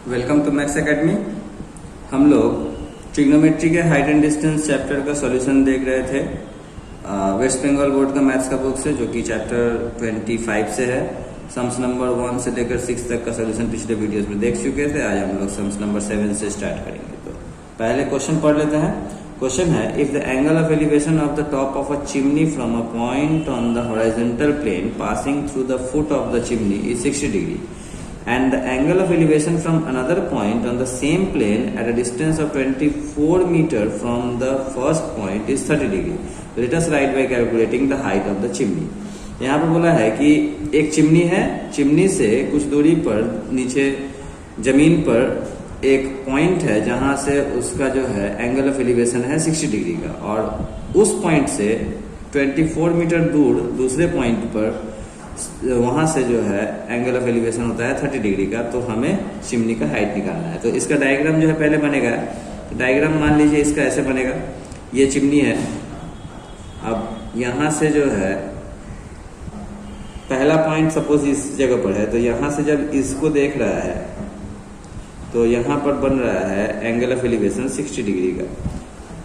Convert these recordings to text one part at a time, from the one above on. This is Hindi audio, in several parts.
Welcome to maths academy. हम लोग ट्रिग्नोमेट्री के हाइट एंड डिस्टेंस चैप्टर का सॉल्यूशन देख रहे थे वेस्ट बंगाल बोर्ड का मैथ्स का बुक से, जो कि चैप्टर 25 से है। सम्स नंबर 1 से लेकर 6 तक का सॉल्यूशन पिछले वीडियोस में देख चुके थे। आज हम लोग सम्स नंबर 7 से स्टार्ट करेंगे। तो पहले क्वेश्चन पढ़ लेते हैं। क्वेश्चन है, if the angle of elevation of the top of a chimney from a point on the horizontal plane passing through the foot of the chimney is 60 degree and the angle of elevation from another point on the same plane at a distance of 24 meter from the first point is 30 degree. Let us write by calculating the height of the chimney. यहाँ पे बोला है कि एक चिमनी है, चिमनी से कुछ दूरी पर नीचे जमीन पर एक पॉइंट है जहां से उसका जो है एंगल ऑफ एलिवेशन है 60 डिग्री का, और उस पॉइंट से 24 मीटर दूर दूसरे पॉइंट पर वहां से जो है एंगल ऑफ एलिवेशन होता है 30 डिग्री का। तो हमें चिमनी का हाइट निकालना है। तो इसका डायग्राम जो है पहले बनेगा। तो डायग्राम मान लीजिए इसका ऐसे बनेगा। ये चिमनी है। अब यहां से जो है पहला पॉइंट सपोज इस जगह पर है, तो यहां से जब इसको देख रहा है तो यहां पर बन रहा है एंगल ऑफ एलिवेशन 60 डिग्री का।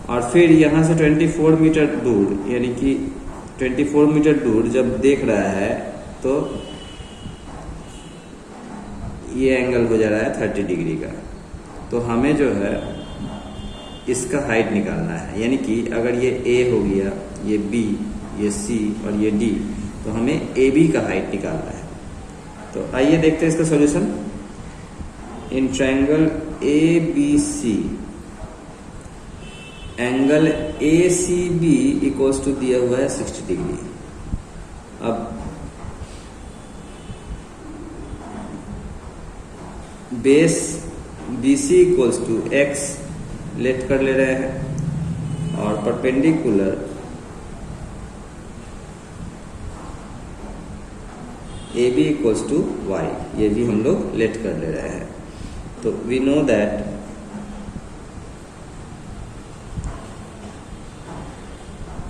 और फिर यहां से 24 मीटर दूर, यानी कि 24 मीटर दूर जब देख रहा है तो ये एंगल हो जा रहा है 30 डिग्री का। तो हमें जो है इसका हाइट निकालना है। यानी कि अगर ये A हो गया, ये B, ये C और ये D, तो हमें AB का हाइट निकालना है। तो आइए देखते हैं इसका solution. In triangle ABC angle ACB equals to दिया हुआ है 60 डिग्री। अब base BC equals to x let कर ले रहे हैं, और perpendicular AB equals to y, ये भी हम लोग लेट कर ले रहे हैं। तो we know that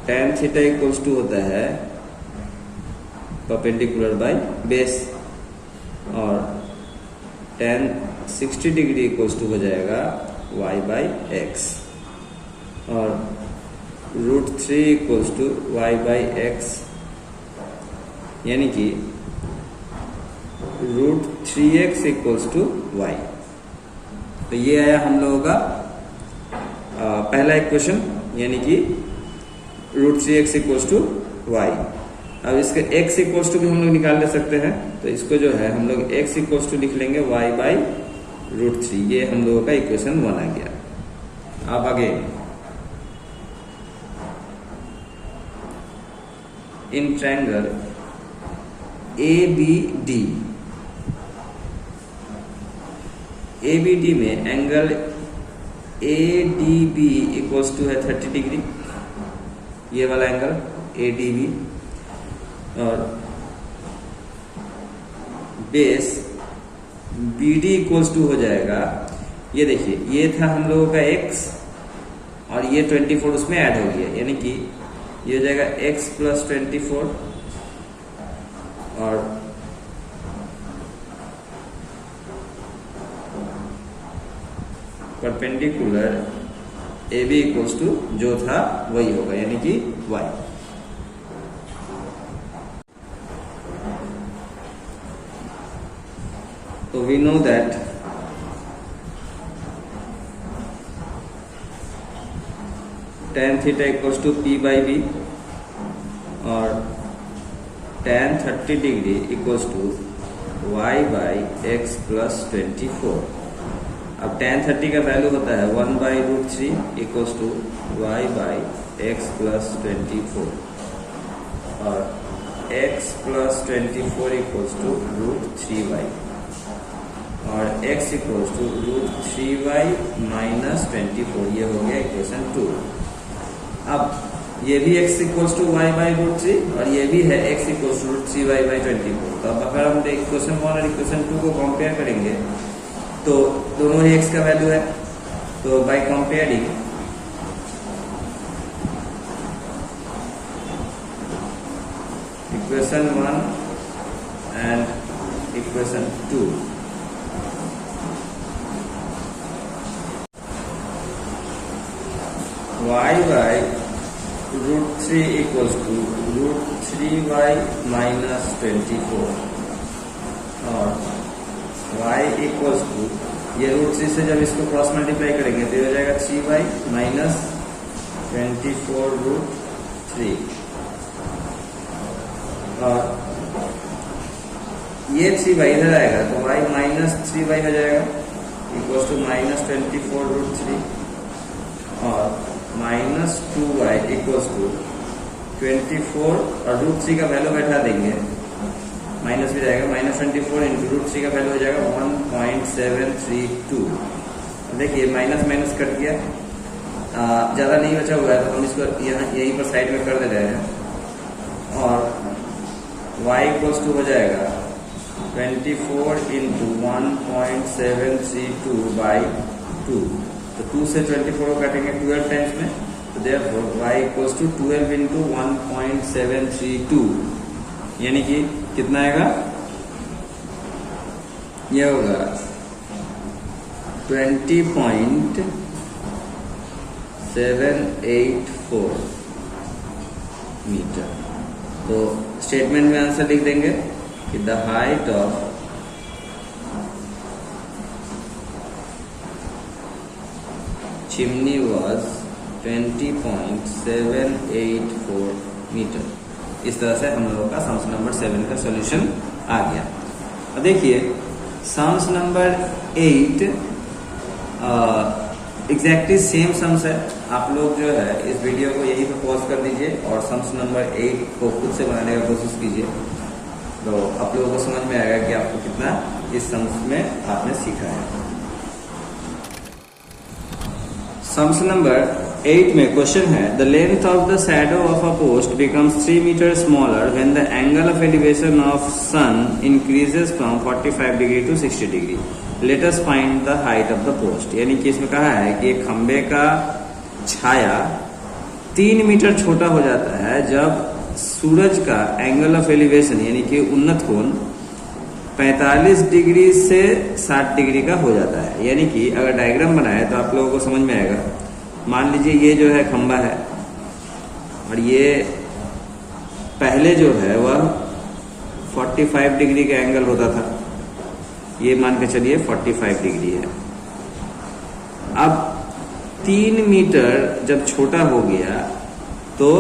tan theta equals to होता है परपेंडिकुलर बाय बेस, और tan 60 डिग्री इक्वल्स टू हो जाएगा y बाई एक्स, और √3 equals to y by x, यानी कि √3x इक्वल्स टू y। तो ये आया हम लोगों का पहला इक्वेशन, यानी कि √3x इक्वल्स टू y। अब इसके x इक्वल्स टू भी हम लोग निकाल ले सकते हैं। तो इसको जो है हम लोग x इक्वल्स टू लिख लेंगे y बाई √3। ये हम लोगों का इक्वेशन 1 आ गया। अब आगे इन ट्रायंगल ABD में एंगल ADB इक्वल्स टू है 30 डिग्री, ये वाला एंगल ADB, और बेस BD इक्वल्स टू हो जाएगा, ये देखिए ये था हम लोगों का x, और ये 24 उसमें ऐड हो गया, यानी कि ये हो जाएगा x प्लस 24, और परपेंडिकुलर AB इक्वल्स टू जो था वही होगा, यानी कि y। तो we know that tan theta equals to P by B, और tan 30 degree equals to y by x plus 24। अब tan 30 का वैल्यू होता है 1 by √3 equals to y by x plus 24, और x plus 24 equals to √3y, और x equals to √3y minus 24। ये हो गया इक्वेशन 2। अब ये भी x equals to y by √3, और ये भी है x equals to √3y by 24। तो अब अगर हम इक्वेशन 1 और इक्वेशन 2 को कंपेयर करेंगे तो दोनों ही x का वैल्यू है। तो by comparing equation 1 and equation 2, y by √3 equals to √3y minus 24 और y इक्वल्स टू ये √3 से जब इसको क्रॉस मल्टीप्लाई करेंगे तो ये हो जाएगा 3y माइनस 24 √3 और ये 3y इधर आएगा तो y माइनस 3y हो जाएगा इक्वल्स टू माइनस 24 √3 और माइनस 2y इक्वल्स टू 24 और √3 का वैल्यू बैठा देंगे माइनस भी जाएगा माइनस 24 इंटू √3 का वैल्यू हो जाएगा 1.732। देखिए माइनस माइनस कट गया, ज़्यादा नहीं बचा हुआ है तो हम इसको यहाँ यहीं पर साइड में कर दे रहे हैं और y इक्वल्स टू हो जाएगा 24 इंटू 1.732 बाई 2 तो 2 से 24 को काटेंगे 12 टाइम्स में तो therefore y equals to 12 into 1.732 यानी कि कितना आएगा, यह होगा 20.784 मीटर। तो स्टेटमेंट में आंसर लिख देंगे कि the height of chimney was 20.784 metre. इस तरह से हम लोगों का सम्स नंबर 7 का सॉल्यूशन आ गया। अब देखिए sums number 8 exactly same sums है। आप लोग जो है इस वीडियो को यहीं पे पॉज कर दीजिए और सम्स नंबर 8 को खुद से बनाने का कोशिश कीजिए तो आप लोगों को समझ में आएगा कि आपको कितना इस सम्स में आपने सीखा है। सम्स नंबर 8 में क्वेश्चन है the length of the shadow of a post becomes 3 metre smaller when the angle of elevation of sun increases from 45 degree to 60 degree. Let us find the height of the post. यानी कि इसमें कहा है कि एक खंबे का छाया 3 मीटर छोटा हो जाता है जब सूरज का एंगल ऑफ एलिवेशन यानी कि उन्नत कोण 45 डिग्री से 60 डिग्री का हो जाता है। यानी कि अगर डायग्राम बनाए तो आप लोगों को समझ में आएगा। मान लीजिए ये जो है खंबा है और ये पहले जो है वह 45 डिग्री का एंगल होता था, ये मान के चलिए 45 डिग्री है। अब 3 मीटर जब छोटा हो गया तो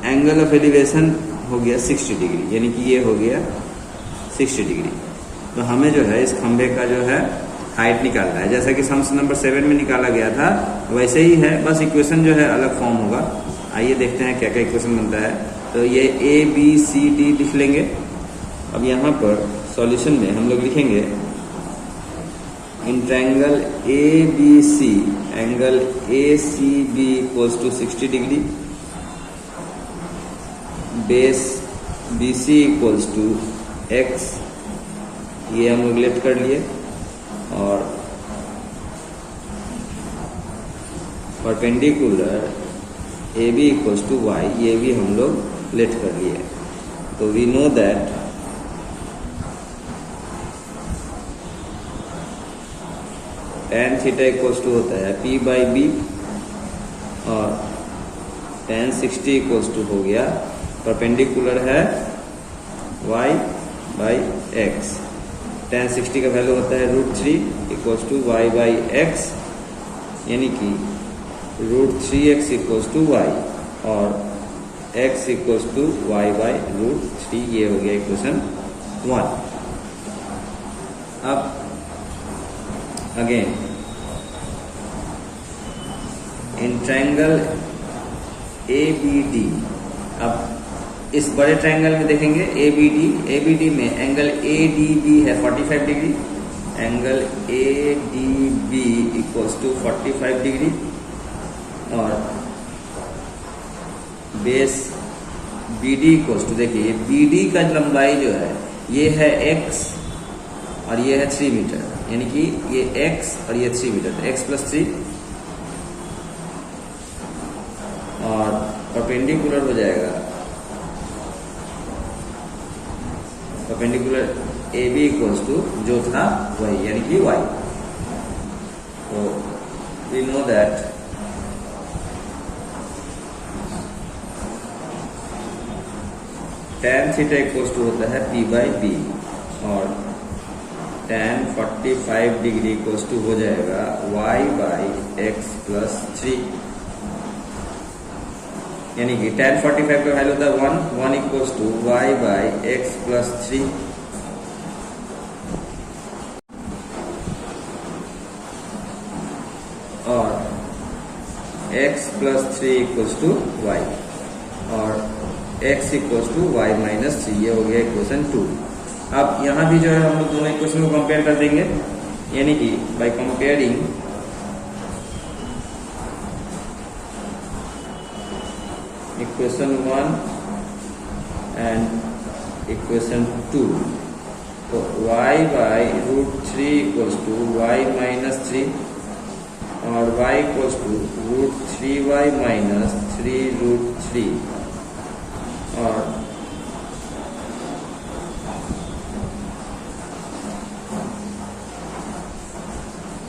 एंगल ऑफ एलिवेशन हो गया 60 डिग्री यानी कि ये हो गया 60 डिग्री। तो हमें जो है इस खंबे का जो है हाइट निकालना है जैसा कि सम्स नंबर 7 में निकाला गया था वैसे ही है, बस इक्वेशन जो है अलग फॉर्म होगा। आइए देखते हैं क्या क्या इक्वेशन बनता है। तो ये A B C D लिख लेंगे। अब यहाँ पर सॉल्यूशन में हम लोग लिखेंगे in triangle ABC angle ACB equals to 60 degree, base BC equals to X, ये हम लोग लेट कर लिए और perpendicular AB equals to Y, ये भी हम लोग लेट कर लिए। तो we know that tan theta equals to होता है P बाई B और tan 60 इक्वल्स टू हो गया परपेंडिकुलर है Y बाई X। tan 60 का वैल्यू होता है √3 equals to Y by X यानी कि √3x इक्वल्स टू Y और x equals to Y by √3। ये हो गया इक्वेशन 1। अब अगेन इन ट्रायंगल ABD, अब इस बड़े ट्रायंगल में देखेंगे ABD में एंगल ADB है 45 degree, angle ADB equals to 45 degree और बेस BD इक्वल्स टू, देखिए BD का लंबाई जो है ये है x और ये है 3 मीटर यानी कि ये x और ये 3 मीटर, x प्लस 3 और परपेंडिकुलर हो जाएगा परपेंडिकुलर AB इक्वल्स टू जो था वही यानी कि Y। तो we know that tan theta equal to होता है P बाई बी और tan 45 डिग्री इक्वल टू हो जाएगा y बाई एक्स प्लस 3, यानी कि tan 45 का वैल्यू होता है 1 equal to y by x plus 3 और x plus 3 equals to y और x equals to y minus 3, ये हो गया इक्वेशन 2। अब यहाँ भी जो है हम लोग दोनों इक्वेशन को कंपेयर कर देंगे, यानी कि by comparing equation 1 and equation 2, तो y by root 3 equals to y minus 3 और y equals to root 3y minus 3 root 3 और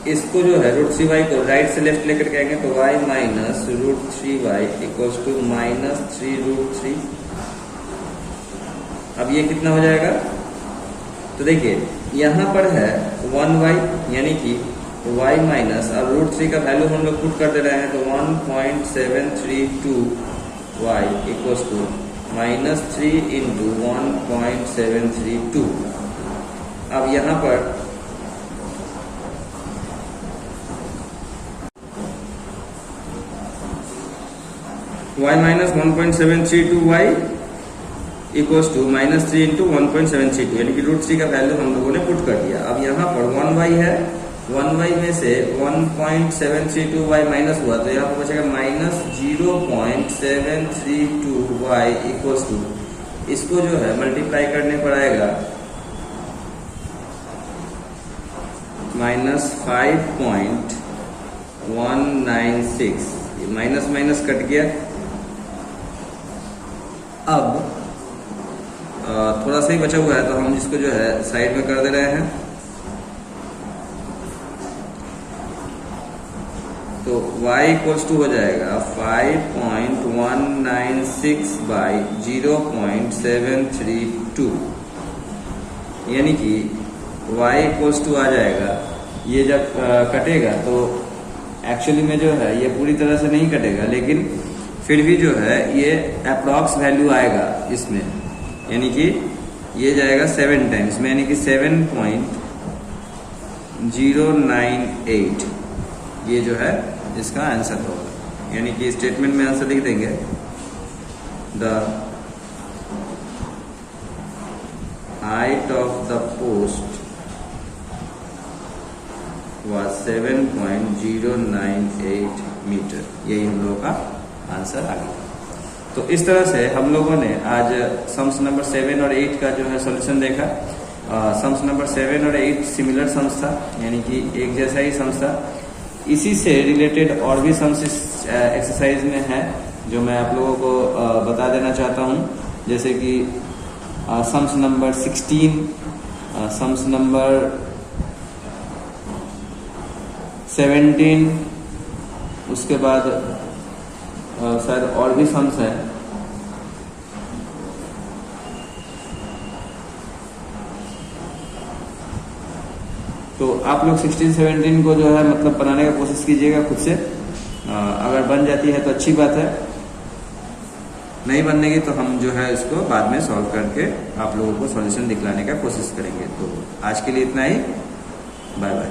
इसको जो है रूट 3y को राइट से लेफ्ट लेकर के आएंगे तो y minus root 3y equals to minus 3 root 3। अब ये कितना हो जाएगा, तो देखिए यहाँ पर है 1y यानी कि y माइनस, अब रूट 3 का वैल्यू हम लोग पुट कर दे रहे हैं तो 1.732y equals to minus 3 into 1.732। अब यहाँ पर y minus 1.732y equals to minus 3 into 1.732, यानी कि रूट 3 का वैल्यू हम लोगों ने पुट कर दिया। अब यहाँ पर 1y है, 1y में से 1.732y माइनस हुआ तो यहाँ पर बचेगा माइनस 0.732y इक्वल्स टू, इसको जो है मल्टीप्लाई करने पर आएगा माइनस 5.196, ये माइनस माइनस कट गया। अब थोड़ा सा ही बचा हुआ है तो हम इसको जो है साइड में कर दे रहे हैं, तो y इक्वल्स टू हो जाएगा 5.196 बाई 0.732, यानी कि y इक्वल्स टू आ जाएगा। ये जब कटेगा तो एक्चुअली में जो है ये पूरी तरह से नहीं कटेगा, लेकिन फिर भी जो है ये अप्रॉक्स वैल्यू आएगा इसमें, यानी कि ये जाएगा 7 टाइम्स में, यानी कि 7.098, ये जो है इसका आंसर होगा। यानी कि स्टेटमेंट में आंसर लिख देंगे the height of the post was 7.098 metre, यही हम लोगों का आंसर आ गया। तो इस तरह से हम लोगों ने आज सम्स नंबर 7 और 8 का जो है सॉल्यूशन देखा। सम्स नंबर 7 और 8 सिमिलर सम्स था, यानी कि एक जैसा ही सम्स था। इसी से रिलेटेड और भी सम्स इस एक्सरसाइज में है जो मैं आप लोगों को बता देना चाहता हूँ, जैसे कि सम्स नंबर 16, सम्स नंबर 17, उसके बाद शायद और भी सम्स हैं। तो आप लोग 16-17 को जो है मतलब बनाने का कोशिश कीजिएगा खुद से। अगर बन जाती है तो अच्छी बात है, नहीं बनने की तो हम जो है इसको बाद में सॉल्व करके आप लोगों को सॉल्यूशन दिखलाने का कोशिश करेंगे। तो आज के लिए इतना ही, बाय बाय।